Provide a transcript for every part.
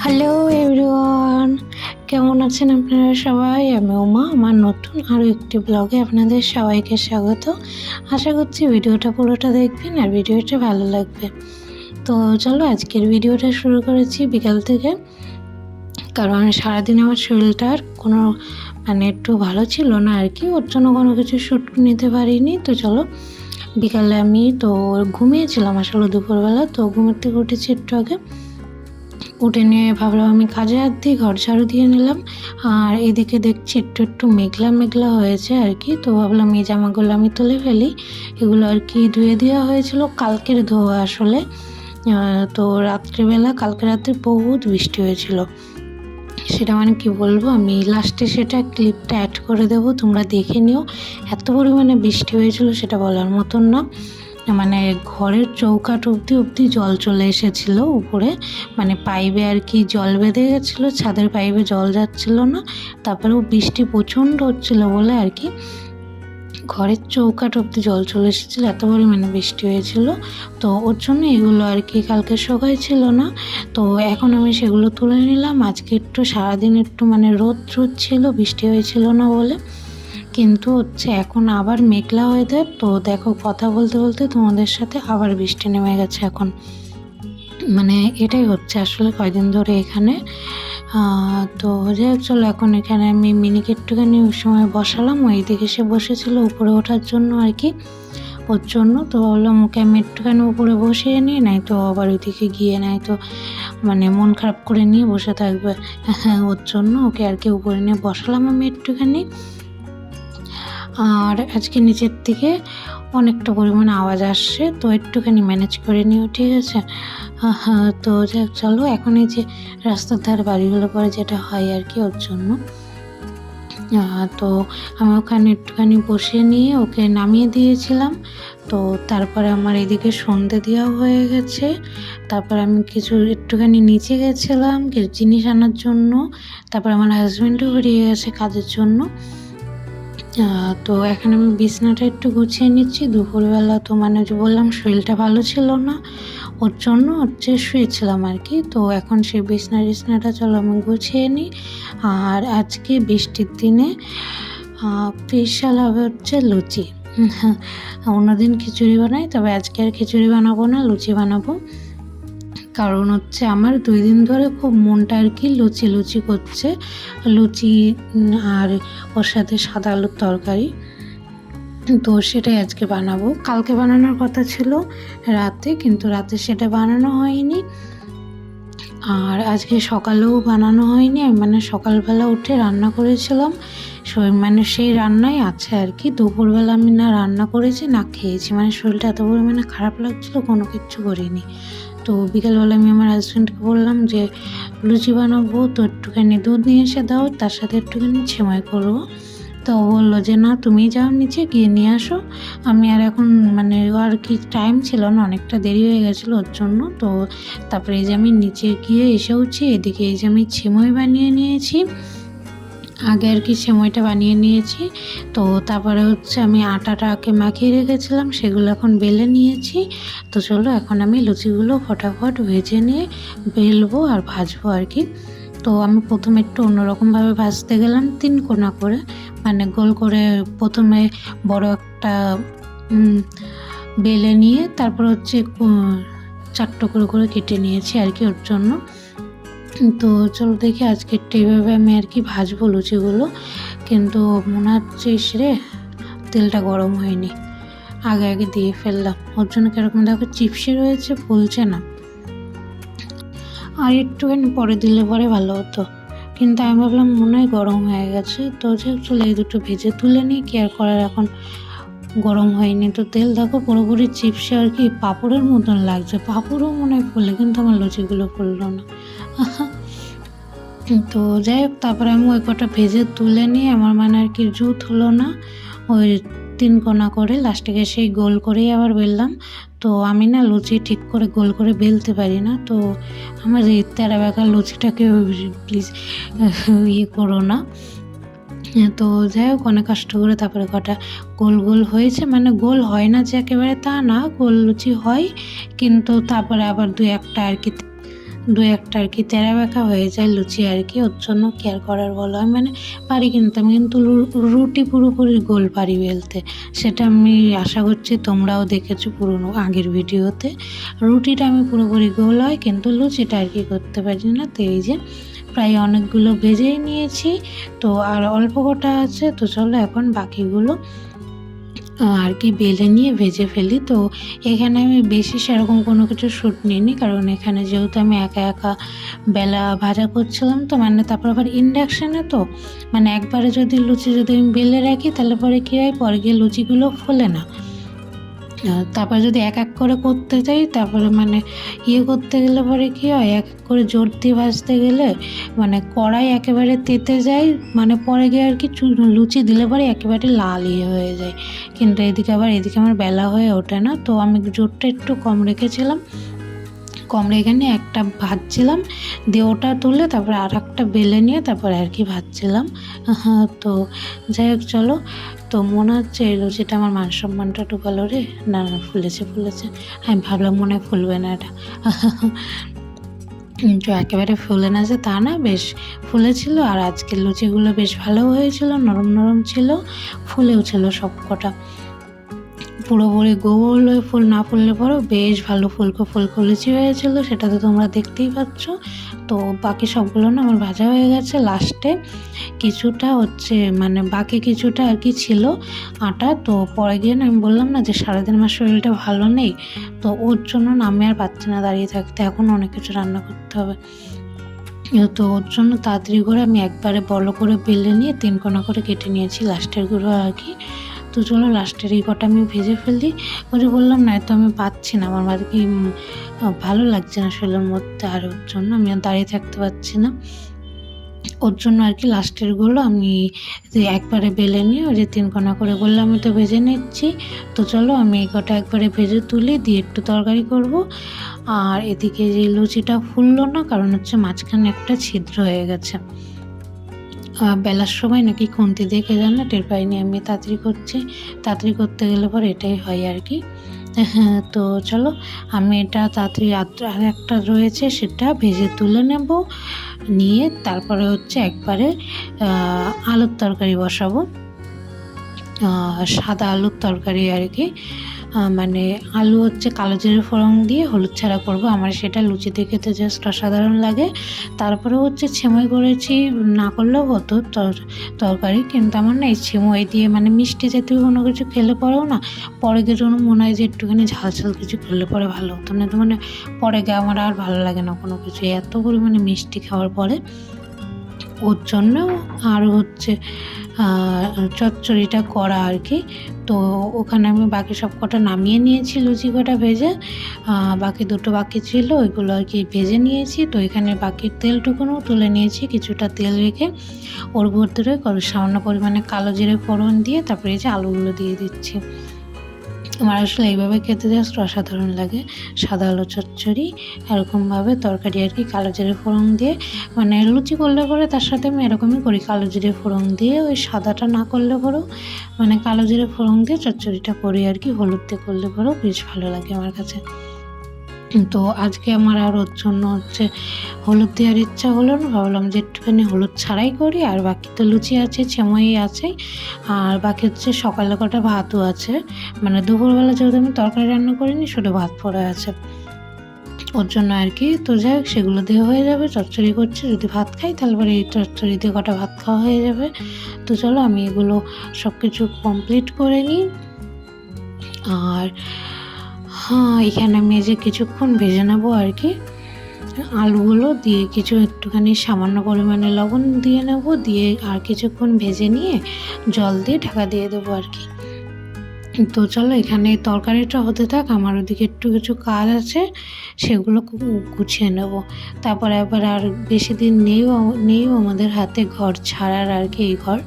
Hello everyone, কেমন আছেন আপনারা সবাই? আমি উমা, আমার নতুন আরও একটি ব্লগে আপনাদের সবাইকে স্বাগত। আশা করছি ভিডিওটা পুরোটা দেখবেন আর ভিডিওটা ভালো লাগবে। তো চলো আজকের ভিডিওটা শুরু করেছি বিকাল থেকে, কারণ সারাদিন আমার শরীরটা আর কোনো একটু ভালো ছিল না আর কি, ওর জন্য কোনো কিছু শ্যুট নিতে পারিনি। তো চলো বিকালে আমি তো ঘুমিয়েছিলাম আসলে দুপুরবেলা, তো ঘুমের থেকে উঠেছি একটু আগে। উঠে নিয়ে ভাবলাম আমি কাজে হাত দিয়ে ঘর ঝাড়ু দিয়ে নিলাম, আর এদিকে দেখছি একটু একটু মেঘলা মেঘলা হয়েছে আর কি। তো ভাবলাম এই জামাগুলো আমি তুলে ফেলি, এগুলো আর কি ধুয়ে দেওয়া হয়েছিল, কালকের ধোয়া আসলে। তো রাত্রিবেলা কালকে রাতে বহুত বৃষ্টি হয়েছিল, সেটা কি বলবো, আমি লাস্টে সেটা ক্লিপটা অ্যাড করে দেবো, তোমরা দেখে নিও। এত পরিমাণে বৃষ্টি হয়েছিল সেটা বলার মতন না, ঘরের চৌকাঠ অবধি জল চলে এসেছিলো উপরে, পাইপে আর কি জল বেঁধে গেছিলো, ছাদের পাইপে জল যাচ্ছিল না। তারপরেও বৃষ্টি প্রচণ্ড হচ্ছিলো বলে আর কি ঘরের চৌকাঠ অবধি জল চলে এসেছিলো, এত পরিমাণে বৃষ্টি হয়েছিল। তো ওর জন্য এগুলো আর কি কালকে শোকাচ্ছিল না। তো এখন আমি সেগুলো তুলে নিলাম। আজকে একটু সারাদিন একটু রোদ ছিল, বৃষ্টি হয়েছিল না বলে। কিন্তু এখন আবার মেঘলা ওয়েদার। তো দেখো কথা বলতে বলতে তোমাদের সাথে আবার বৃষ্টি নেমে গেছে এখন। এটাই হচ্ছে আসলে কয়দিন ধরে এখানে। তো যাই হোক, চলো এখন এখানে আমি মিনিকে একটুখানি ওই সময় বসালাম, ওই দিকে সে বসেছিল উপরে ওঠার জন্য আর কি, ওর জন্য। তো ভাবলাম ওকে আমি একটুখানি উপরে বসিয়ে নিই, নাই তো আবার ওইদিকে গিয়ে নাই তো মন খারাপ করে নিয়ে বসে থাকবে। হ্যাঁ, ওর জন্য ওকে আর কি উপরে নিয়ে বসালাম আমি একটুখানি। আর আজকে নিচের দিকে অনেকটা পরিমাণে আওয়াজ আসছে, তো একটুখানি ম্যানেজ করে নিও, ঠিক আছে? হ্যাঁ, তো যাক চলো এখন এই যে রাস্তার ধারে বাড়িগুলো পরে যেটা হয় আর কি, ওর জন্য। তো আমি ওখানে একটুখানি বসে নিয়ে ওকে নামিয়ে দিয়েছিলাম। তো তারপরে আমার এদিকে সন্ধে দেওয়া হয়ে গেছে। তারপর আমি একটুখানি নিচে গেছিলাম কিছু জিনিস আনার জন্য। তারপর আমার হাজব্যান্ডও বেরিয়ে গেছে কাজের জন্য। তো এখন আমি বিছনাটা একটু গুছিয়ে নিচ্ছি। দুপুরবেলা তো যে বললাম শরীরটা ভালো ছিল না, ওর জন্য শুয়েছিলাম আর কি। তো এখন সেই বিছনাটা চলো আমি গুছিয়ে নিই। আর আজকে বৃষ্টির দিনে স্পেশাল হবে লুচি। অন্যদিন খিচুড়ি বানাই, তবে আজকে আর খিচুড়ি বানাবো না, লুচি বানাবো। কারণ আমার 2 দিন ধরে খুব মনটা আর কি লুচি লুচি করছে, লুচি আর ওর সাথে সাদা আলুর তরকারি। তো সেটাই আজকে বানাবো। কালকে বানানোর কথা ছিল রাতে, কিন্তু রাতে সেটা বানানো হয়নি। আর আজকে সকালেও বানানো হয়নি। আমি সকালবেলা উঠে রান্না করেছিলাম, সেই রান্নাই আছে আর কি। দুপুরবেলা আমি না রান্না করেছি না খেয়েছি, শরীরটা এত পরিমাণে খারাপ লাগছিলো, কোনো কিচ্ছু করিনি। তো বিকেলবেলা আমি আমার হাজব্যান্ডকে বললাম যে লুচি বানাবো, তো একটুখানি দুধ নিয়ে এসে দাও, তার সাথে একটুখানি সেমাই করবো। তো বললো যে না তুমি যাও নিচে গিয়ে নিয়ে আসো, আমি আর এখন আর কি টাইম ছিল না, অনেকটা দেরি হয়ে গেছিলো ওর জন্য। তো তারপরে এই যে আমি নিচে গিয়ে এসেওছি, এদিকে এই যে আমি সেমাই বানিয়ে নিয়েছি আগে আর কি, সেমাইটা বানিয়ে নিয়েছি। তো তারপরে আমি আটাটাকে মাখিয়ে রেখেছিলাম, সেগুলো এখন বেলে নিয়েছি। তো চলো এখন আমি লুচিগুলো ফটাফট ভেজে নিয়ে বেলবো আর ভাজবো আর কি। তো আমি প্রথমে একটু অন্যরকমভাবে ভাজতে গেলাম, 3 কোনা করে, গোল করে প্রথমে বড় একটা বেলে নিয়ে তারপর 4 টুকরো করে কেটে নিয়েছি আর কি ওর জন্য। তো চলো দেখি আজকে এইভাবে আমি আর কি ভাজবো লুচিগুলো। কিন্তু মনে হচ্ছে রে তেলটা গরম হয়নি, আগে দিয়ে ফেললাম, ওর জন্য কীরকম দেখো চিপসি রয়েছে, ফুলছে না। আর একটুখানি পরে দিলে পরে ভালো হতো, কিন্তু আমি ভাবলাম মনে হয় গরম হয়ে গেছে। তো চলো এই দুটো ভেজে তুলে নিই, কি আর করার, এখন গরম হয়নি। তো তেল দেখো পুরোপুরি চিপসে আর কি পাঁপড়ের মতন লাগছে, পাঁপড়ও মনে হয় ফুলে, কিন্তু আমার লুচিগুলো ফুললো না। তো যাই হোক, তারপরে আমি ওই কটা ভেজে তুলে নিয়ে আমার আর কি জুত হলো না, ওই 3 কোনা করে লাস্টে সেই গোল করেই আবার বেললাম। তো আমি না লুচি ঠিক করে গোল করে বেলতে পারি না, তো আমার এই তেরা বেঁকা লুচিটাকে প্লিজ করো না। তো যাই হোক, অনেক কষ্ট করে তারপরে কটা গোল গোল হয়েছে, গোল হয় না যে একেবারে তা না, গোল লুচি হয়, কিন্তু তারপরে আবার 2-1টা আর কি দু একটা আর কি তেরা বেঁকা হয়ে যায় লুচি আর কি, ওর জন্য কেয়ার করার বলো। আমি মানে পারি কিনতে, আমি কিন্তু রুটি পুরোপুরি গোল পারি বেলতে। সেটা আমি আশা করছি তোমরাও দেখেছো পুরোনো আগের ভিডিওতে। রুটিটা আমি পুরোপুরি গোল হয়, কিন্তু লুচিটা আর কি করতে পারি না। তো এই যে প্রায় অনেকগুলো ভেজেই নিয়েছি, তো আর অল্প কটা আছে। তো চলো এখন বাকিগুলো আর কি বেলে নিয়ে ভেজে ফেলি। তো এখানে আমি বেশি সেরকম কোনো কিছু শ্যুট নিইনি, কারণ এখানে যেহেতু আমি একা একা বেলা ভাজা করছিলাম, তো মানে তারপর আবার ইন্ডাকশানে, তো মানে একবারে যদি লুচি যদি আমি বেলে রাখি তাহলে পরে কী হয়, পরে গিয়ে লুচিগুলো ফোলে না। তারপরে যদি এক এক করে করতে যাই, তারপরে মানে করতে গেলে পরে কী হয়, এক এক করে জোর দিয়ে ভাজতে গেলে মানে কড়াই একেবারে তেতে যায়, মানে পরে গিয়ে আর কি লুচি দিলে পরে একেবারে লাল হয়ে যায়। কিন্তু এদিকে আমার বেলা হয়ে ওঠে না। তো আমি জোরটা একটু কম রেখেছিলাম, কম রেখে নিয়ে একটা ভাজছিলাম, দিয়ে ওটা তুলে তারপরে আর একটা বেলে নিয়ে তারপরে আর কি ভাজছিলাম। তো যাই হোক চলো। তো মনে হচ্ছে এই লুচিটা আমার মান সম্মানটা ঢুকালো রে। না না, ফুলেছে। আমি ভাবলাম মনে হয় ফুলবে না এটা। তো একেবারে ফুলে না যে তা না, বেশ ফুলেছিল। আর আজকের লুচিগুলো বেশ ভালো হয়েছিল, নরম ছিল, ফুলেও ছিল সব কটা। পুরোপুরি গোল হয়ে ফুল না ফুললে পরেও বেশ ভালো ফুলকো লুচি হয়েছিল, সেটা তো তোমরা দেখতেই পাচ্ছ। তো বাকি সবগুলো না আমার ভাজা হয়ে গেছে। লাস্টে কিছুটা হচ্ছে মানে বাকি কিছুটা আর কি ছিল আটা। তো পরে গিয়ে না আমি বললাম না যে সারাদিন আমার শরীরটা ভালো নেই, তো ওর জন্য না আমি আর পাচ্ছি না দাঁড়িয়ে থাকতে, এখন অনেক কিছু রান্না করতে হবে। তো ওর জন্য তাড়াতাড়ি করে আমি একবারে বড় করে বেলে নিয়ে 3 কোনা করে কেটে নিয়েছি লাস্টের গুলো আর কি। তো চলো লাস্টের এই কটা আমি ভেজে ফেলি। ওই যে বললাম না, তো আমি পাচ্ছি না, আমার আর কি ভালো লাগছে না শরীরের মধ্যে, আর ওর জন্য আমি আর দাঁড়িয়ে থাকতে পারছি না। ওর জন্য আর কি লাস্টেরগুলো আমি একবারে বেলে নিয়ে ওই যে 3 কোনা করে বললাম আমি তো ভেজে নিচ্ছি। তো চলো আমি এই কটা একবারে ভেজে তুলি, দিয়ে একটু তরকারি করব। আর এদিকে যে লুচিটা ফুললো না, কারণ হচ্ছে মাঝখানে একটা ছিদ্র হয়ে গেছে। বেলার সময় নাকি খুন্তি দেখে যান না, টের পাইনি। আমি তাড়াতাড়ি করতে গেলে পরে এটাই হয় আর কি। হ্যাঁ, তো চলো আমি এটা তাড়াতাড়ি আর একটা রয়েছে সেটা ভেজে তুলে নেব, নিয়ে তারপরে হচ্ছে একবারে আলুর তরকারি বসাবো। সাদা আলুর তরকারি আর কি, মানে আলু হচ্ছে কালো জিরে ফোড়ন দিয়ে হলুদ ছাড়া করব। আমার সেটা লুচিতে খেতে জাস্ট অসাধারণ লাগে। তারপরে হচ্ছে সেমাই করেছি, না করলেও হতো তরকারি, কিন্তু আমার না এই সেমাই দিয়ে মানে মিষ্টি জাতীয় কোনো কিছু খেলে পরেও না পরে গিয়ে যেন মনে হয় যে একটুখানি ঝাল কিছু খেলে পরে ভালো হতো না। তো মানে পরে গিয়ে আমার আর ভালো লাগে না কোনো কিছু এত পরিমাণে মিষ্টি খাওয়ার পরে। ওর জন্য আর হচ্ছে চচ্চড়িটা করা আর কি। তো ওখানে আমি বাকি সব কটা নামিয়ে নিয়েছি, লুচি কটা ভেজে। বাকি দুটো বাকি ছিল, ওইগুলো আর কি ভেজে নিয়েছি। তো এখানে বাকি তেলটুকুনও তুলে নিয়েছি, কিছুটা তেল রেখে ওর ভেতরে সামান্য পরিমাণে কালো জিরে ফোড়ন দিয়ে তারপরে এই যে আলুগুলো দিয়ে দিচ্ছি। আমার আসলে এইভাবে খেতে জাস্ট অসাধারণ লাগে, সাদা আলু চচ্চড়ি এরকমভাবে তরকারি আর কি, কালো জিরে ফোড়ন দিয়ে। মানে লুচি করলে পরে তার সাথে আমি এরকমই করি, কালো জিরে ফোড়ন দিয়ে, ওই সাদাটা না করলে পরেও মানে কালো জিরে ফোড়ন দিয়ে চচ্চড়িটা করি আর কি। হলুদ দিয়ে করলে পরেও বেশ ভালো লাগে আমার কাছে। তো আজকে আমার আর ওর জন্য হচ্ছে হলুদ দেওয়ার ইচ্ছা হলো না, ভাবলাম যে একটুখানি হলুদ ছাড়াই করি। আর বাকি তো লুচি আছে, সেমাই আছে, আর বাকি হচ্ছে সকালে কটা ভাতও আছে। মানে দুপুরবেলা যেহেতু আমি তরকারি রান্না করিনি, শুধু ভাত পড়ে আছে ওর জন্য আর কি। তো যাই হোক সেগুলো দিয়ে হয়ে যাবে। চচ্চড়ি করছি, যদি ভাত খাই তাহলে পরে এই চচ্চড়ি দিয়ে কটা ভাত খাওয়া হয়ে যাবে। তো চলো আমি এগুলো সব কিছু কমপ্লিট করে নিই। আর হ্যাঁ, এখানে আমি যে কিছুক্ষণ ভেজে নেবো আর কি, আলুগুলো দিয়ে একটুখানি সামান্য পরিমাণে লবণ দিয়ে নেব, দিয়ে আর কিছুক্ষণ ভেজে নিয়ে জল দিয়ে ঢাকা দিয়ে দেবো আর কি। তো চলো এখানে তরকারিটা হতে থাক, আমার ওদিকে একটু কিছু কাজ আছে, সেগুলো গুছিয়ে নেব। তারপরে আবার আর বেশি দিন নেই আমাদের হাতে ঘর ছাড়ার আর কি, এই ঘর,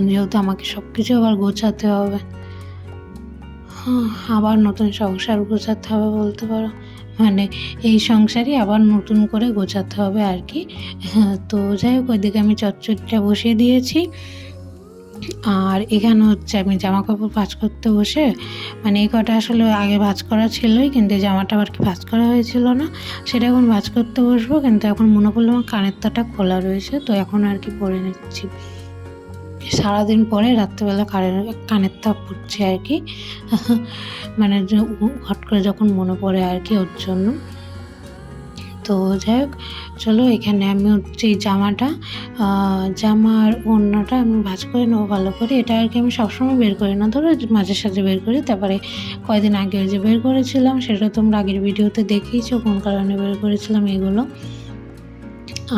যেহেতু আমাকে সব কিছু আবার গোছাতে হবে। আবার নতুন সংসার গোছাতে হবে বলতে পারো, মানে এই সংসারই আবার নতুন করে গোছাতে হবে আর কি। তো যাই হোক ওইদিকে আমি চচ্চড়িটা বসিয়ে দিয়েছি। আর এখানে হচ্ছে আমি জামা কাপড় ভাঁজ করতে বসে, মানে এই কটা আসলে আগে ভাঁজ করা ছিলই, কিন্তু জামাটা আর কি ভাঁজ করা হয়েছিল না, সেটা এখন ভাঁজ করতে বসবো। কিন্তু এখন মনে পড়লো আমার কানের তারটা খোলা রয়েছে, তো এখন আর কি পরে নিচ্ছি। সারাদিন পরে রাত্রেবেলা কানের তার পড়ছে আর কি মানে হট করে যখন মনে পড়ে আর কি ওর জন্য। তো যাই হোক, চলো এখানে আমি হচ্ছে এই জামার ওড়নাটা আমি ভাঁজ করে নেবো ভালো করে। এটা আর কি আমি সবসময় বের করি না, ধরো মাঝে সাঝে বের করি। তারপরে কয়দিন আগে যে বের করেছিলাম সেটা তোমরা আগের ভিডিওতে দেখিয়েছো কোন কারণে বের করেছিলাম এগুলো।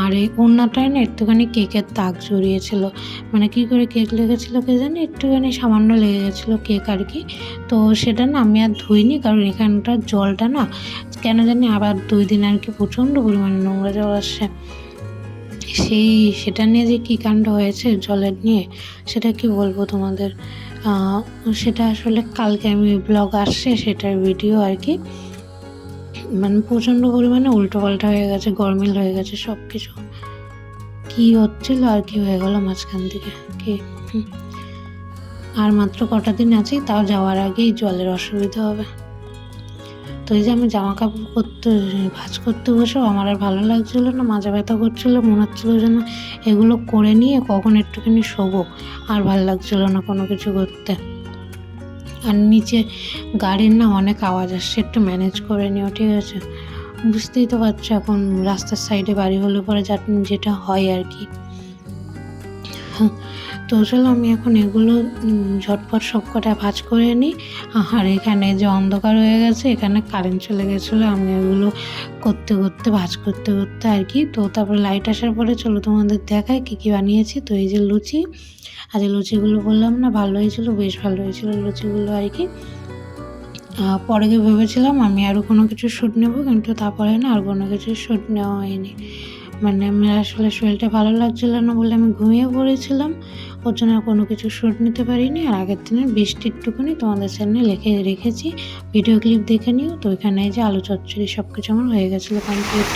আর এই ওড়নাটায় না একটুখানি কেকের দাগ জড়িয়েছিল, মানে কী করে কেক লেগেছিলো কে জানি, একটুখানি সামান্য লেগে গেছিলো কেক আর কি। তো সেটা না আমি আর ধুইনি, কারণ এখানটার জলটা না কেন জানি আবার 2 দিন আর কি প্রচণ্ড পরিমাণে নোংরা জল আসছে। সেটা নিয়ে যে কী কাণ্ড হয়েছে জলের নিয়ে সেটা কি বলবো তোমাদের। সেটা আসলে কালকে আমি ব্লগ আসছে সেটার ভিডিও আর কি। মানে প্রচণ্ড পরিমাণে উল্টোপাল্টা হয়ে গেছে, গরমিল হয়ে গেছে সব কিছু, কী হচ্ছিল আর কি হয়ে গেল মাঝখান থেকে কি। আর মাত্র কটা দিন আছেই, তাও যাওয়ার আগেই জলের অসুবিধা হবে। তো এই যে আমি জামা কাপড় ভাঁজ করতে বসেও আমার আর ভালো লাগছিলো না, মাজা ব্যথা করছিলো, মনে হচ্ছিলো যেন এগুলো করে নিয়ে কখন একটুখানি শোবো, আর ভালো লাগছিলো না কোনো কিছু করতে। আর নিচে গাড়ির না অনেক আওয়াজ আসছে, একটু ম্যানেজ করে নিও ঠিক আছে। বুঝতেই তো পারছো এখন রাস্তার সাইডে বাড়ি হলে পরে যেটা হয় আর কি। তো চলো আমি এখন এগুলো ঝটপট সব কটা ভাঁজ করে নিই। আর এখানে যে অন্ধকার হয়ে গেছে, এখানে কারেন্ট চলে গেছিলো, আমি এগুলো ভাঁজ করতে আর কি। তো তারপরে লাইট আসার পরে চলো তোমাদের দেখায় কী বানিয়েছি। তো এই যে লুচি, আর এই লুচিগুলো বললাম না ভালো হয়েছিল, বেশ ভালো হয়েছিল লুচিগুলো আর কি। পরে ভেবেছিলাম আমি আরও কোনো কিছু শ্যুট নেবো, কিন্তু তারপরে না আর কোনো কিছু শ্যুট নেওয়া হয়নি। মানে আমার আসলে শরীরটা ভালো লাগছিলো না বলে আমি ঘুমিয়ে পড়েছিলাম, ওর জন্য আর কোনো কিছু শ্যুট নিতে পারিনি। আর আগের দিনের বৃষ্টি একটুখানি তোমাদের চ্যানেলে রেখেছি, ভিডিও ক্লিপ দেখে নিও। তো এখানে যে আলু চচ্চড়ি সব কিছু আমার হয়ে গেছিলো কমপ্লিট।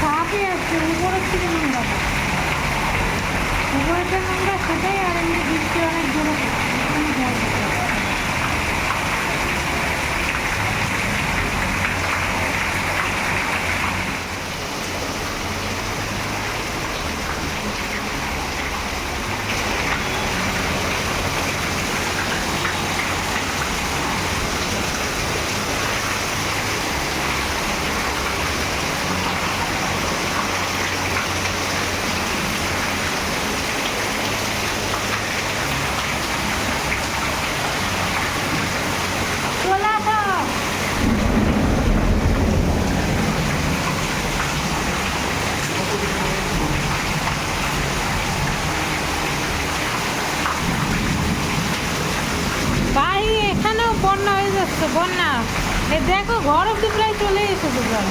কাকে আছে উপরের থেকে নোংরা, উপরের নোংরা সেটাই। আর এমনি বৃষ্টি অনেক জোরে বন্যা হয়ে যাচ্ছে, বন্যা। দেখো ঘর অব্দি প্রায় চলে এসেছে জল।